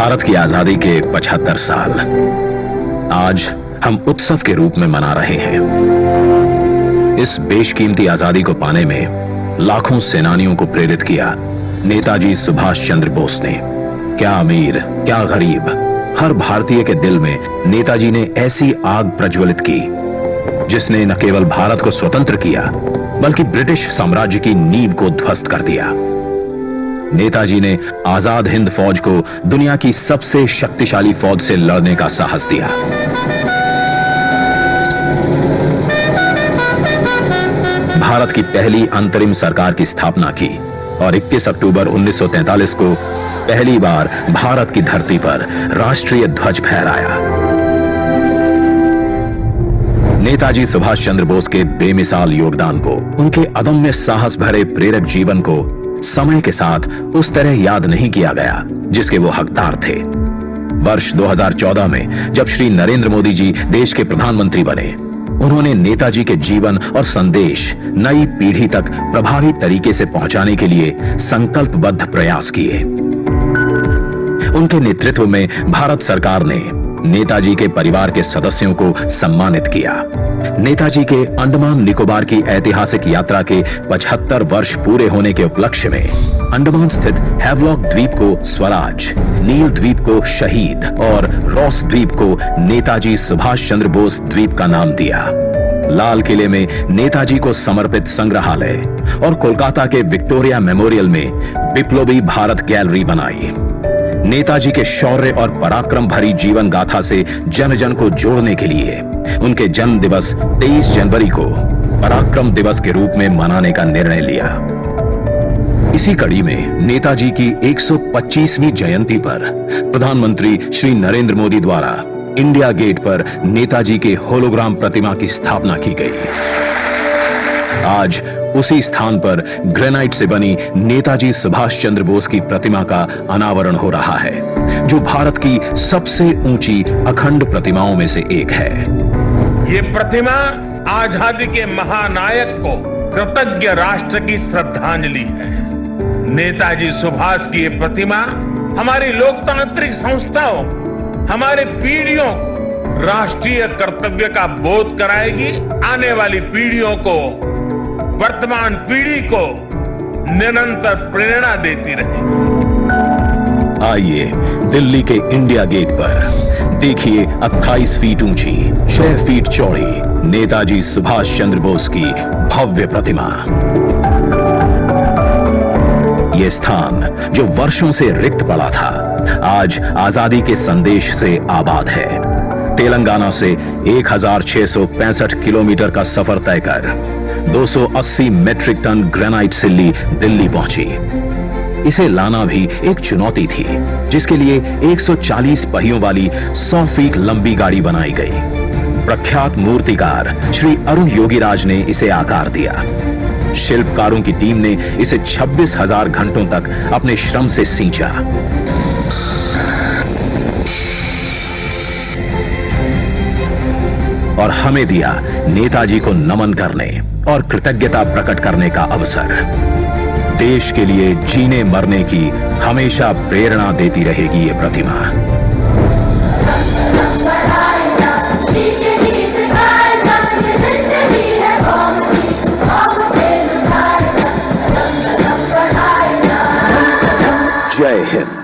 भारत की आजादी के 75 साल आज हम उत्सव के रूप में मना रहे हैं। इस बेशकीमती आजादी को पाने में लाखों सेनानियों को प्रेरित किया नेताजी सुभाष चंद्र बोस ने। क्या अमीर क्या गरीब, हर भारतीय के दिल में नेताजी ने ऐसी आग प्रज्वलित की जिसने न केवल भारत को स्वतंत्र किया बल्कि ब्रिटिश साम्राज्य की नींव को ध्वस्त कर दिया। नेताजी ने आजाद हिंद फौज को दुनिया की सबसे शक्तिशाली फौज से लड़ने का साहस दिया। भारत की पहली अंतरिम सरकार की स्थापना की और 21 अक्टूबर 1943 को पहली बार भारत की धरती पर राष्ट्रीय ध्वज फहराया। नेताजी सुभाष चंद्र बोस के बेमिसाल योगदान को, उनके अदम्य साहस भरे प्रेरक जीवन को समय के साथ उस तरह याद नहीं किया गया जिसके वो हकदार थे। वर्ष 2014 में जब श्री नरेंद्र मोदी जी देश के प्रधानमंत्री बने, उन्होंने नेताजी के जीवन और संदेश नई पीढ़ी तक प्रभावी तरीके से पहुंचाने के लिए संकल्पबद्ध प्रयास किए। उनके नेतृत्व में भारत सरकार ने नेताजी के परिवार के सदस्यों को सम्मानित किया। नेताजी के अंडमान निकोबार की ऐतिहासिक यात्रा के 75 वर्ष पूरे होने के उपलक्ष्य में अंडमान स्थित हैवलॉक द्वीप को स्वराज, नील द्वीप को शहीद और रॉस द्वीप को नेताजी सुभाष चंद्र बोस द्वीप का नाम दिया। लाल किले में नेताजी को समर्पित संग्रहालय और कोलकाता के विक्टोरिया मेमोरियल में बिप्लोबी भारत गैलरी बनाई। नेताजी के शौर्य और पराक्रम भरी जीवन गाथा से जन जन को जोड़ने के लिए उनके जन्म दिवस 23 जनवरी को पराक्रम दिवस के रूप में मनाने का निर्णय लिया। इसी कड़ी में नेताजी की 125वीं जयंती पर प्रधानमंत्री श्री नरेंद्र मोदी द्वारा इंडिया गेट पर नेताजी के होलोग्राम प्रतिमा की स्थापना की गई। आज उसी स्थान पर ग्रेनाइट से बनी नेताजी सुभाष चंद्र बोस की प्रतिमा का अनावरण हो रहा है, जो भारत की सबसे ऊंची अखंड प्रतिमाओं में से एक है। ये प्रतिमा आजादी के महानायक को कृतज्ञ राष्ट्र की श्रद्धांजलि है। नेताजी सुभाष की ये प्रतिमा हमारी लोकतांत्रिक संस्थाओं, हमारे पीढ़ियों को राष्ट्रीय कर्तव्य का बोध कराएगी। आने वाली पीढ़ियों को, वर्तमान पीढ़ी को निरंतर प्रेरणा देती रहेगी। आइए दिल्ली के इंडिया गेट पर देखिए 28 फीट ऊंची, 6 फीट चौड़ी नेताजी सुभाष चंद्र बोस की भव्य प्रतिमा। यह स्थान जो वर्षों से रिक्त पड़ा था, आज आजादी के संदेश से आबाद है। तेलंगाना से 1665 किलोमीटर का सफर तय कर 280 मेट्रिक टन ग्रेनाइट सिल्ली दिल्ली पहुंची। इसे लाना भी एक चुनौती थी, जिसके लिए 140 पहियों वाली 100 फीट लंबी गाड़ी बनाई गई। प्रख्यात मूर्तिकार श्री अरुण योगीराज ने इसे आकार दिया। शिल्पकारों की टीम ने इसे 26,000 घंटों तक अपने श्रम से सींचा। और हमें दिया नेताजी को नमन करने और कृतज्ञता प्रकट करने का अवसर। देश के लिए जीने मरने की हमेशा प्रेरणा देती रहेगी ये प्रतिमा। जय हिंद।